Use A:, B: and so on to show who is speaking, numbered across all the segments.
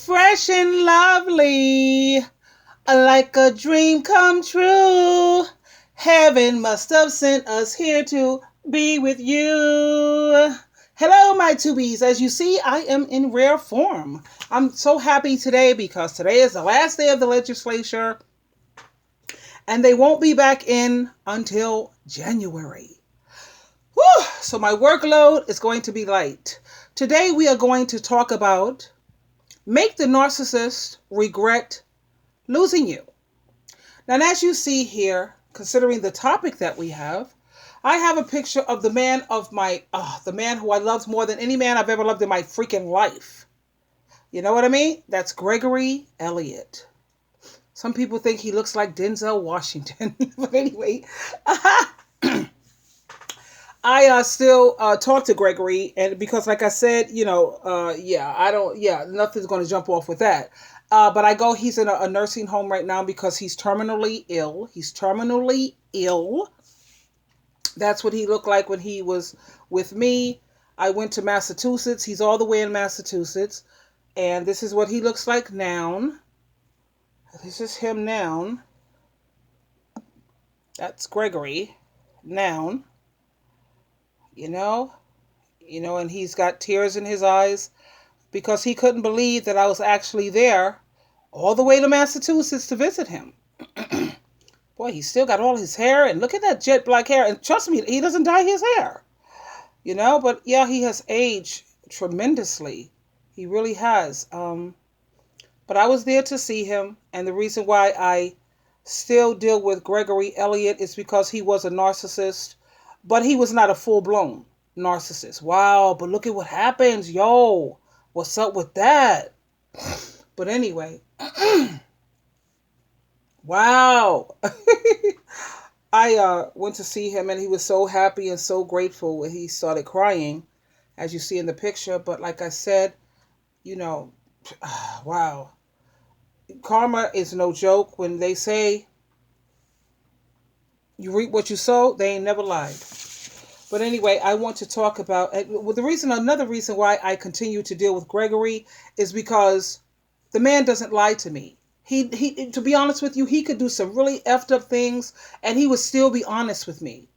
A: fresh and lovely, like a dream come true. Heaven must have sent us here to be with you. Hello, my tubies. As you see, I am in rare form. I'm so happy today because today is the last day of the legislature and they won't be back in until January. Whew, so my workload is going to be light. Today we are going to talk about make the narcissist regret losing you. Now, as you see here, considering the topic that we have, I have a picture of the man the man who I loved more than any man I've ever loved in my freaking life. You know what I mean? That's Gregory Elliott. Some people think he looks like Denzel Washington. But anyway, I still talk to Gregory, and because, like I said, nothing's going to jump off with that. But he's in a nursing home right now because he's terminally ill. He's terminally ill. That's what he looked like when he was with me. I went to Massachusetts. He's all the way in Massachusetts. And this is what he looks like now. This is him now. That's Gregory now. And he's got tears in his eyes because he couldn't believe that I was actually there all the way to Massachusetts to visit him. Boy, he's still got all his hair, and look at that jet black hair. And trust me, he doesn't dye his hair. But yeah, he has aged tremendously. He really has. But I was there to see him, and the reason why I still deal with Gregory Elliott is because he was a narcissist, but he was not a full-blown narcissist. Wow, but look at what happens. Yo, what's up with that? But anyway, wow. I went to see him, and he was so happy and so grateful when he started crying, as you see in the picture. But like I said, wow. Karma is no joke. When they say you reap what you sow, they ain't never lied. But anyway, I want to talk about another reason why I continue to deal with Gregory is because the man doesn't lie to me. He to be honest with you, he could do some really effed up things and he would still be honest with me.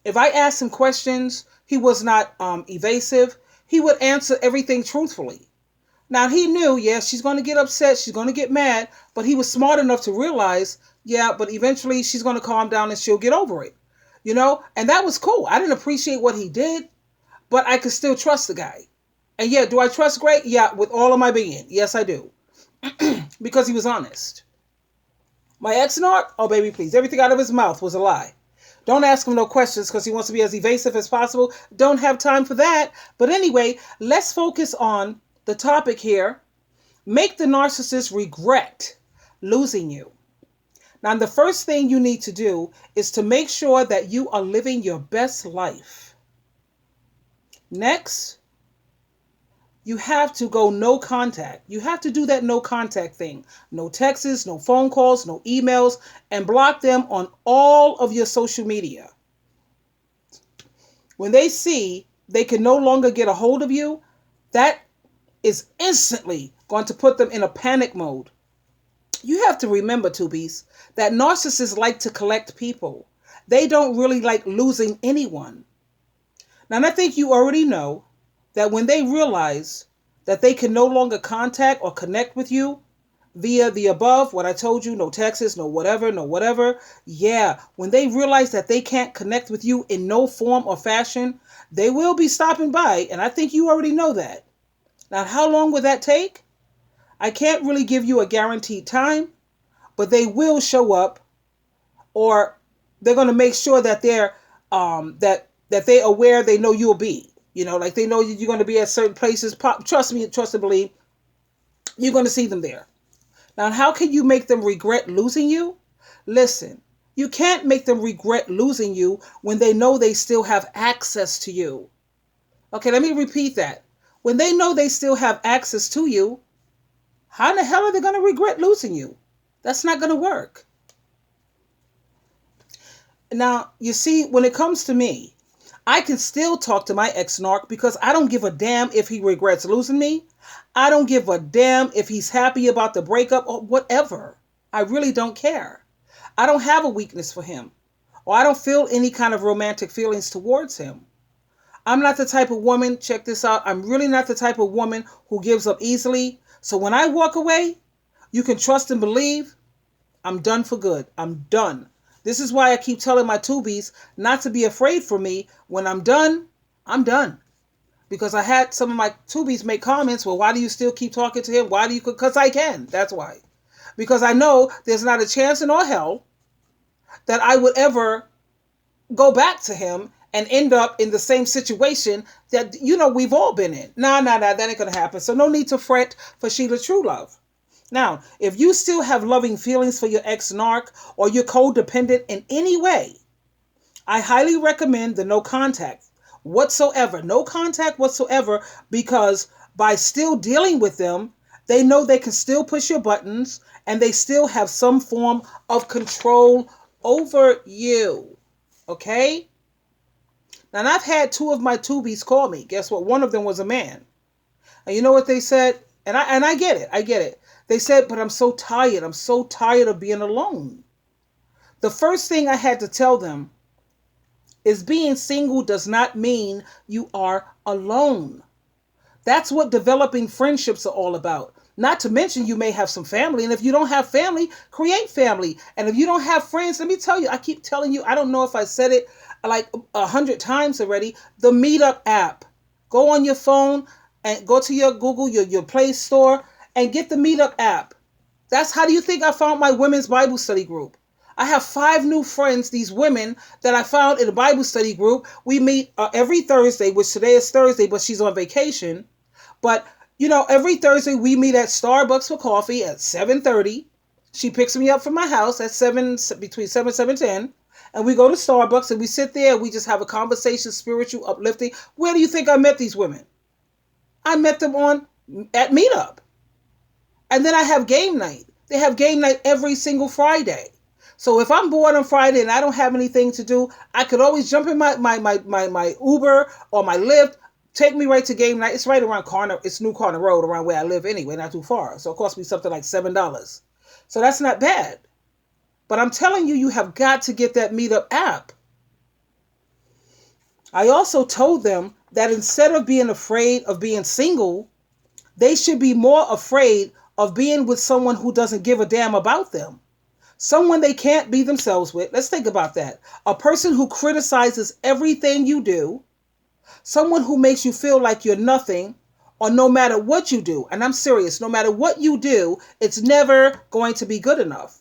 A: If I asked him questions, he was not evasive. He would answer everything truthfully. Now, he knew, she's going to get upset, she's going to get mad, but he was smart enough to realize, but eventually she's going to calm down and she'll get over it. And that was cool. I didn't appreciate what he did, but I could still trust the guy. And do I trust Greg? Yeah, with all of my being. Yes, I do. Because he was honest. My ex-narc, oh baby, please, everything out of his mouth was a lie. Don't ask him no questions because he wants to be as evasive as possible. Don't have time for that. But anyway, let's focus on the topic here. Make the narcissist regret losing you. Now, the first thing you need to do is to make sure that you are living your best life. Next, you have to go no contact. You have to do that no contact thing. No texts, no phone calls, no emails, and block them on all of your social media. When they see they can no longer get a hold of you, that is instantly going to put them in a panic mode. You have to remember, tubies, that narcissists like to collect people. They don't really like losing anyone. Now, and I think you already know that when they realize that they can no longer contact or connect with you via the above, what I told you, no texts, no whatever, when they realize that they can't connect with you in no form or fashion, they will be stopping by, and I think you already know that. Now, how long will that take? I can't really give you a guaranteed time, but they will show up, or they're going to make sure that they're they're aware. They know you'll be, like they know you're going to be at certain places. Trust me, trust and believe, you're going to see them there. Now, how can you make them regret losing you? Listen, you can't make them regret losing you when they know they still have access to you. Okay, let me repeat that. When they know they still have access to you, how in the hell are they going to regret losing you? That's not going to work. Now, you see, when it comes to me, I can still talk to my ex-narc because I don't give a damn if he regrets losing me. I don't give a damn if he's happy about the breakup or whatever. I really don't care. I don't have a weakness for him, or I don't feel any kind of romantic feelings towards him. I'm not the type of woman, check this out, I'm really not the type of woman who gives up easily. So when I walk away, you can trust and believe I'm done for good. I'm done. This is why I keep telling my tubies not to be afraid for me. When I'm done, I'm done. Because I had some of my tubies make comments, well, why do you still keep talking to him? Why do you? Because I can. That's why. Because I know there's not a chance in all hell that I would ever go back to him and end up in the same situation that, we've all been in. Nah, that ain't going to happen. So no need to fret for Sheila True Love. Now, if you still have loving feelings for your ex-narc or you're codependent in any way, I highly recommend the no contact whatsoever. No contact whatsoever, because by still dealing with them, they know they can still push your buttons and they still have some form of control over you. Okay? Now, I've had two of my tubies call me. Guess what? One of them was a man. And you know what they said? And I get it. I get it. They said, but I'm so tired. I'm so tired of being alone. The first thing I had to tell them is being single does not mean you are alone. That's what developing friendships are all about. Not to mention you may have some family. And if you don't have family, create family. And if you don't have friends, let me tell you, I keep telling you, I don't know if I said it like 100 times already, the Meetup app. Go on your phone and go to your Google, your Play Store, and get the Meetup app. That's how do you think I found my women's Bible study group? I have 5 new friends, these women that I found in a Bible study group. We meet every Thursday, which today is Thursday, but she's on vacation. But, every Thursday we meet at Starbucks for coffee at 7:30. She picks me up from my house at between 7 and 7:10. And we go to Starbucks and we sit there and we just have a conversation, spiritual, uplifting. Where do you think I met these women? I met them at Meetup. And then I have game night. They have game night every single Friday. So if I'm bored on Friday and I don't have anything to do, I could always jump in my Uber or my Lyft, take me right to game night. It's right around it's New Corner Road around where I live anyway, not too far. So it cost me something like $7. So that's not bad. But I'm telling you, you have got to get that Meetup app. I also told them that instead of being afraid of being single, they should be more afraid of being with someone who doesn't give a damn about them. Someone they can't be themselves with. Let's think about that. A person who criticizes everything you do. Someone who makes you feel like you're nothing, or no matter what you do. And I'm serious, no matter what you do, it's never going to be good enough.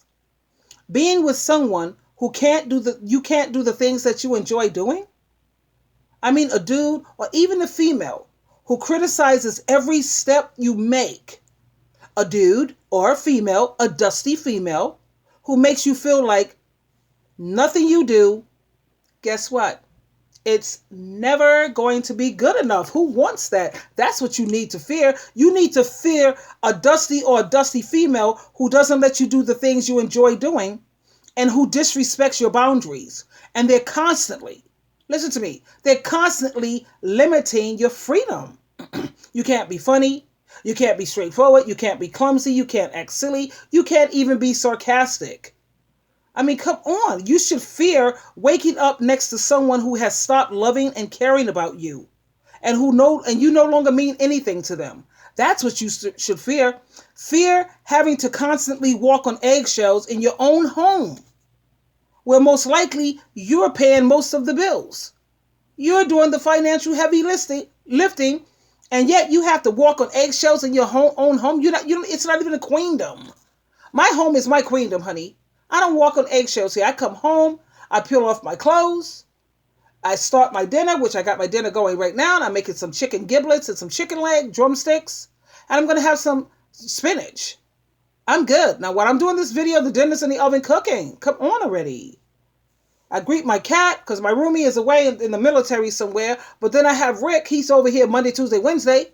A: Being with someone who you can't do the things that you enjoy doing. I mean, a dude or even a female who criticizes every step you make. A dude or a female, a dusty female, who makes you feel like nothing you do, guess what? It's never going to be good enough. Who wants that? That's what you need to fear. You need to fear a dusty female who doesn't let you do the things you enjoy doing and who disrespects your boundaries. And they're constantly, listen to me, they're constantly limiting your freedom. You can't be funny. You can't be straightforward. You can't be clumsy. You can't act silly. You can't even be sarcastic. I mean, come on. You should fear waking up next to someone who has stopped loving and caring about you and you no longer mean anything to them. That's what you should fear. Fear having to constantly walk on eggshells in your own home, where most likely you're paying most of the bills. You're doing the financial heavy lifting, and yet you have to walk on eggshells in your own home. It's not even a queendom. My home is my queendom, honey. I don't walk on eggshells here. I come home, I peel off my clothes, I start my dinner, which I got my dinner going right now, and I'm making some chicken giblets and some chicken leg, drumsticks, and I'm going to have some spinach. I'm good. Now, while I'm doing this video, the dinner's in the oven cooking. Come on already. I greet my cat because my roomie is away in the military somewhere, but then I have Rick. He's over here Monday, Tuesday, Wednesday.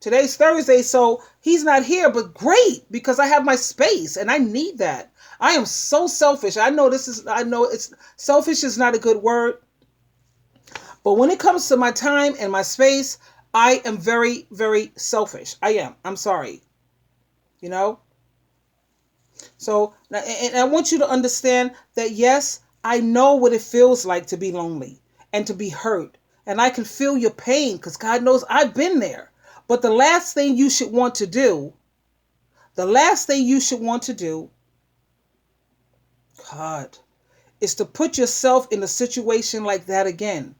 A: Today's Thursday, so he's not here, but great, because I have my space and I need that. I am so selfish. I know it's selfish is not a good word, but when it comes to my time and my space, I am very, very selfish. I am. I'm sorry. You know? So, and I want you to understand that yes, I know what it feels like to be lonely and to be hurt. And I can feel your pain because God knows I've been there. But the last thing you should want to do, God, is to put yourself in a situation like that again.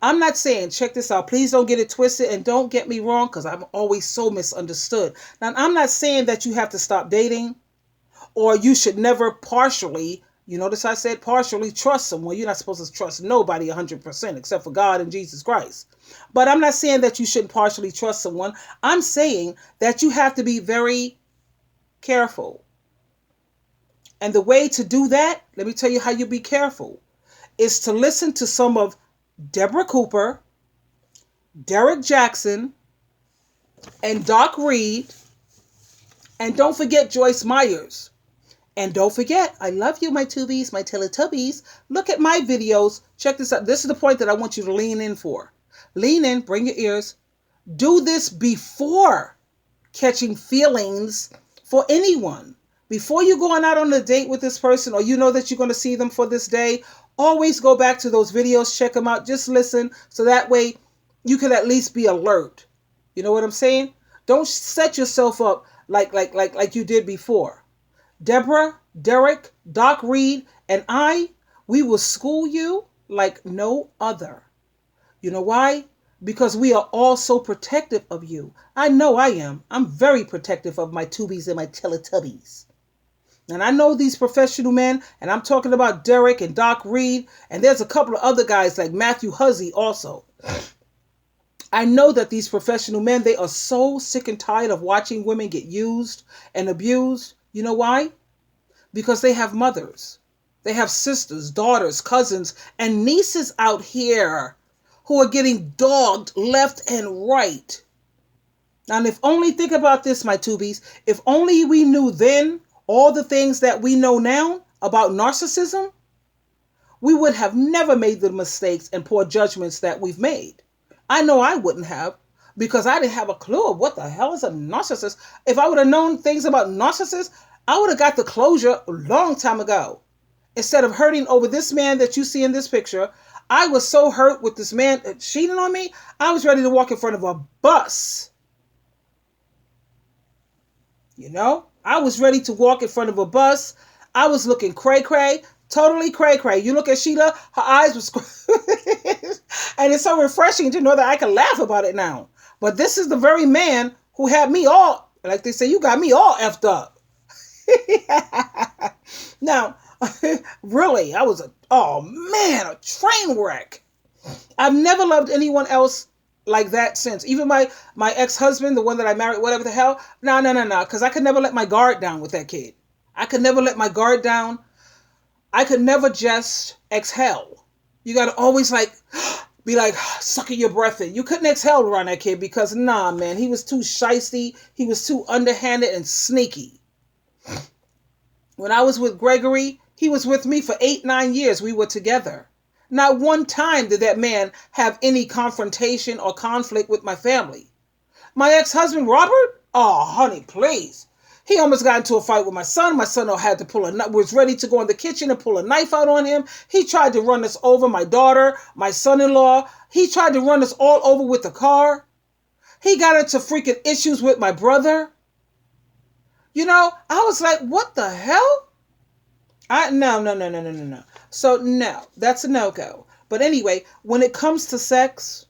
A: I'm not saying, check this out, please don't get it twisted and don't get me wrong because I'm always so misunderstood. Now, I'm not saying that you have to stop dating or you should never partially, you notice I said partially trust someone. You're not supposed to trust nobody 100% except for God and Jesus Christ. But I'm not saying that you shouldn't partially trust someone. I'm saying that you have to be very careful. And the way to do that, let me tell you how you be careful, is to listen to some of Deborah Cooper, Derek Jackson, and Doc Reed. And don't forget Joyce Myers. And don't forget, I love you, my Tubies, my Teletubbies. Look at my videos. Check this out. This is the point that I want you to lean in for. Lean in, bring your ears. Do this before catching feelings for anyone. Before you going out on a date with this person or you know that you're going to see them for this day, always go back to those videos, check them out, just listen so that way you can at least be alert. You know what I'm saying? Don't set yourself up like you did before. Deborah, Derek, Doc Reed, and we will school you like no other. You know why? Because we are all so protective of you. I know I am. I'm very protective of my Tubies and my Teletubbies. And I know these professional men, and I'm talking about Derek and Doc Reed, and there's a couple of other guys like Matthew Huzzy also. I know that these professional men, they are so sick and tired of watching women get used and abused. You know why? Because they have mothers. They have sisters, daughters, cousins, and nieces out here who are getting dogged left and right. Now, if only think about this, my Tubies, if only we knew then all the things that we know now about narcissism, we would have never made the mistakes and poor judgments that we've made. I know I wouldn't have, because I didn't have a clue of what the hell is a narcissist. If I would have known things about narcissists, I would have got the closure a long time ago. Instead of hurting over this man that you see in this picture, I was so hurt with this man cheating on me, I was ready to walk in front of a bus. You know, I was ready to walk in front of a bus. I was looking cray-cray, totally cray-cray. You look at Sheila, her eyes were and it's so refreshing to know that I can laugh about it now. But this is the very man who had me all, like they say, you got me all effed up. Now, really, I was a train wreck. I've never loved anyone else like that since. Even my ex-husband, the one that I married, whatever the hell. No. Because I could never let my guard down with that kid. I could never let my guard down. I could never just exhale. You got to always be sucking your breath in. You couldn't exhale around that kid because, nah, man, he was too shysty. He was too underhanded and sneaky. When I was with Gregory, he was with me for 8-9 years. We were together. Not one time did that man have any confrontation or conflict with my family. My ex-husband, Robert? Oh, honey, please. He almost got into a fight with my son. My son had to was ready to go in the kitchen and pull a knife out on him. He tried to run us over, my daughter, my son-in-law. He tried to run us all over with the car. He got into freaking issues with my brother. You know, I was like, what the hell? No. So no, that's a no-go. But anyway, when it comes to sex,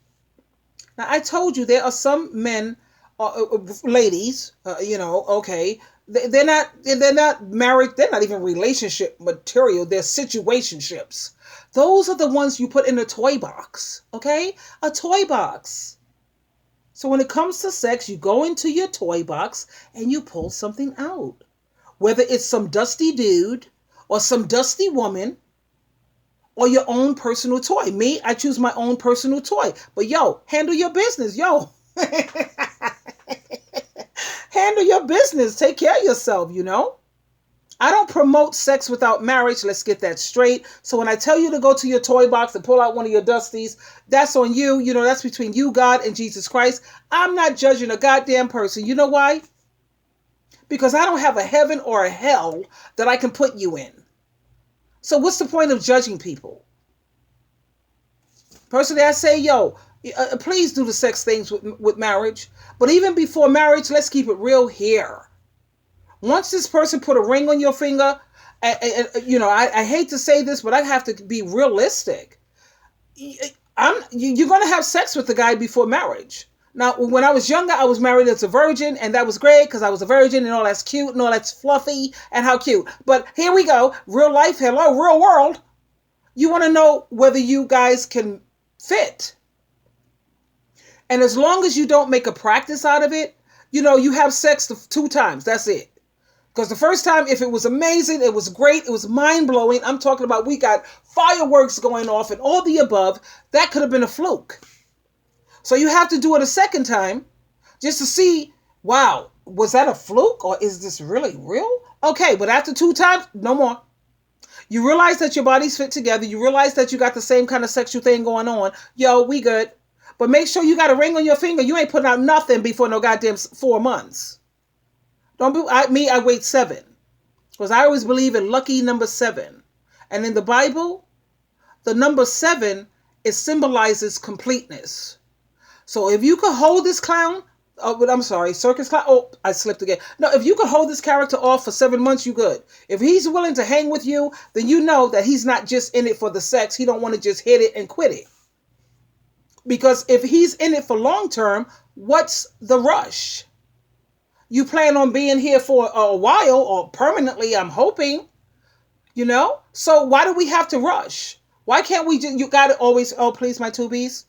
A: now I told you there are some men, ladies, okay, they're not married, they're not even relationship material, they're situationships. Those are the ones you put in a toy box, okay? A toy box. So when it comes to sex, you go into your toy box and you pull something out. Whether it's some dusty dude or some dusty woman or your own personal toy. Me, I choose my own personal toy. But yo, handle your business, yo. handle your business. Take care of yourself, I don't promote sex without marriage. Let's get that straight. So when I tell you to go to your toy box and pull out one of your dusties, that's on you. That's between you, God, and Jesus Christ. I'm not judging a goddamn person. You know why? Because I don't have a heaven or a hell that I can put you in. So what's the point of judging people? Personally, I say, please do the sex things with marriage. But even before marriage, let's keep it real here. Once this person put a ring on your finger, I hate to say this, but I have to be realistic. You're going to have sex with the guy before marriage. Now, when I was younger, I was married as a virgin, and that was great because I was a virgin and all that's cute and all that's fluffy and how cute. But here we go. Real life. Hello, real world. You want to know whether you guys can fit. And as long as you don't make a practice out of it, you have sex 2 times. That's it. Because the first time, if it was amazing, it was great, it was mind-blowing. I'm talking about we got fireworks going off and all the above. That could have been a fluke. So you have to do it a second time just to see, wow, was that a fluke or is this really real? Okay, but after 2 times, no more. You realize that your bodies fit together. You realize that you got the same kind of sexual thing going on. We good. But make sure you got a ring on your finger. You ain't putting out nothing before no goddamn 4 months. Don't be I wait 7. Because I always believe in lucky number 7. And in the Bible, the number 7, it symbolizes completeness. So if you could hold this clown, circus clown. Oh, I slipped again. No, if you could hold this character off for 7 months, you good. If he's willing to hang with you, then you know that he's not just in it for the sex. He don't want to just hit it and quit it. Because if he's in it for long term, what's the rush? You plan on being here for a while or permanently, I'm hoping, So why do we have to rush? Why can't we just, you got to always, please, my 2Bs.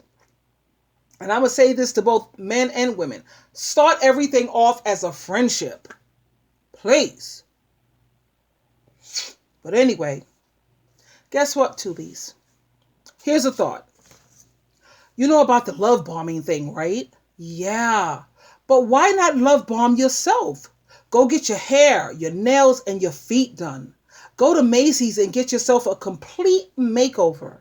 A: And I'm going to say this to both men and women. Start everything off as a friendship. Please. But anyway, guess what, 2Bs? Here's a thought. You know about the love bombing thing, right? Yeah. But why not love bomb yourself? Go get your hair, your nails, and your feet done. Go to Macy's and get yourself a complete makeover.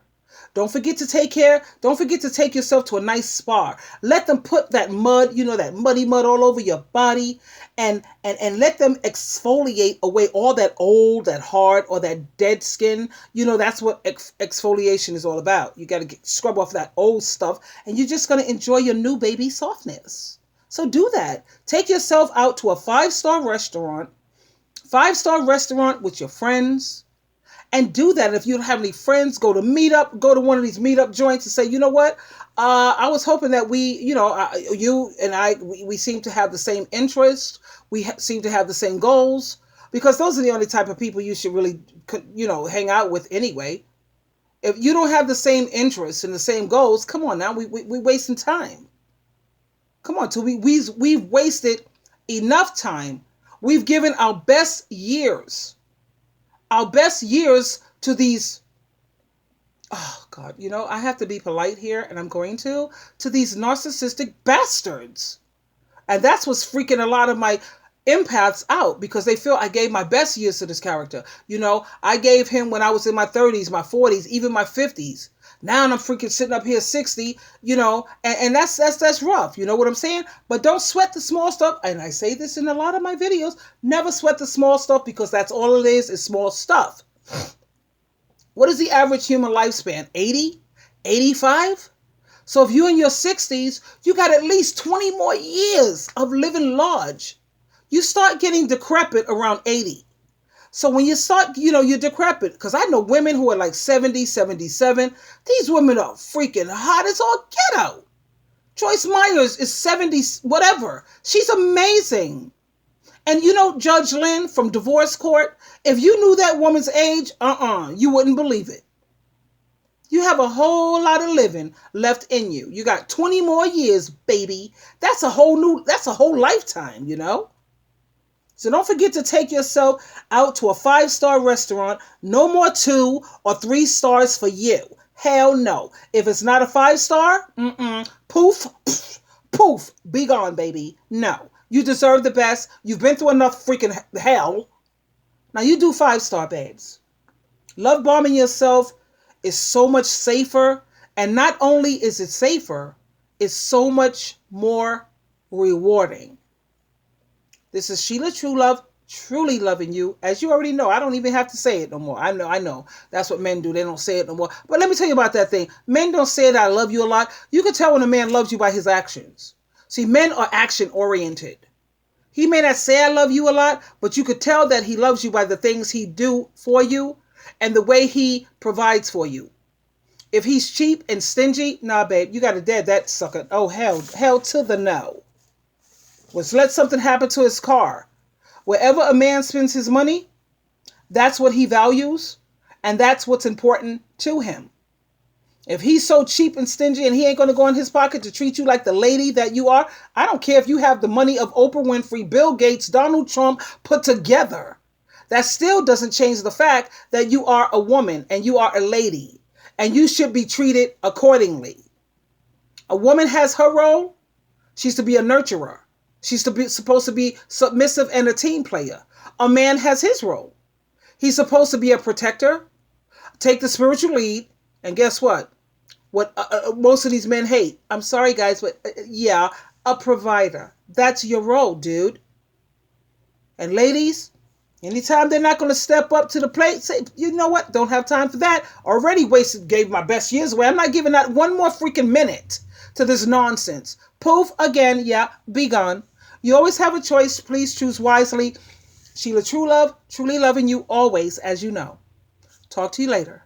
A: Don't forget to take yourself to a nice spa. Let them put that mud, that muddy mud all over your body and let them exfoliate away all that old, that hard, or that dead skin. That's what exfoliation is all about. You got to scrub off that old stuff and you're just going to enjoy your new baby softness. So do that. Take yourself out to a 5-star restaurant with your friends. And do that. If you don't have any friends, go to one of these meetup joints and say, you know what? I was hoping that you and I, we seem to have the same interests. We seem to have the same goals, because those are the only type of people you should really, hang out with anyway. If you don't have the same interests and the same goals, come on now, we wasting time. Come on, we've wasted enough time. We've given our best years to these, oh God, I have to be polite here, and I'm going to these narcissistic bastards. And that's what's freaking a lot of my empaths out, because they feel I gave my best years to this character. I gave him when I was in my 30s, my 40s, even my 50s. Now I'm freaking sitting up here 60, and that's rough. You know what I'm saying? But don't sweat the small stuff. And I say this in a lot of my videos. Never sweat the small stuff, because that's all it is small stuff. What is the average human lifespan? 80? 85? So if you're in your 60s, you got at least 20 more years of living large. You start getting decrepit around 80. So when you start, you're decrepit. Because I know women who are like 70, 77. These women are freaking hot as all get out. Joyce Myers is 70, whatever. She's amazing. And Judge Lynn from Divorce Court, if you knew that woman's age, you wouldn't believe it. You have a whole lot of living left in you. You got 20 more years, baby. That's a whole lifetime, So don't forget to take yourself out to a 5-star restaurant. No more 2 or 3 stars for you. Hell no. If it's not a 5-star, poof, Poof, be gone, baby. No, you deserve the best. You've been through enough freaking hell. Now you do 5-star, babes. Love bombing yourself is so much safer. And not only is it safer, it's so much more rewarding. This is Sheila True Love, truly loving you. As you already know, I don't even have to say it no more. I know. That's what men do. They don't say it no more. But let me tell you about that thing. Men don't say that I love you a lot. You can tell when a man loves you by his actions. See, men are action oriented. He may not say I love you a lot, but you could tell that he loves you by the things he do for you and the way he provides for you. If he's cheap and stingy, nah, babe, you got to dead that sucker. Oh, hell to the no. Was let something happen to his car. Wherever a man spends his money, that's what he values, and that's what's important to him. If he's so cheap and stingy and he ain't going to go in his pocket to treat you like the lady that you are, I don't care if you have the money of Oprah Winfrey, Bill Gates, Donald Trump put together. That still doesn't change the fact that you are a woman and you are a lady, and you should be treated accordingly. A woman has her role. She's to be a nurturer. She's supposed to be submissive and a team player. A man has his role. He's supposed to be a protector, take the spiritual lead, and guess what? What most of these men hate. I'm sorry, guys, but yeah, a provider. That's your role, dude. And ladies, anytime they're not going to step up to the plate, say, you know what? Don't have time for that. Already gave my best years away. I'm not giving that one more freaking minute to this nonsense. Poof, again, yeah, be gone. You always have a choice. Please choose wisely. Sheila True Love, truly loving you always, as you know. Talk to you later.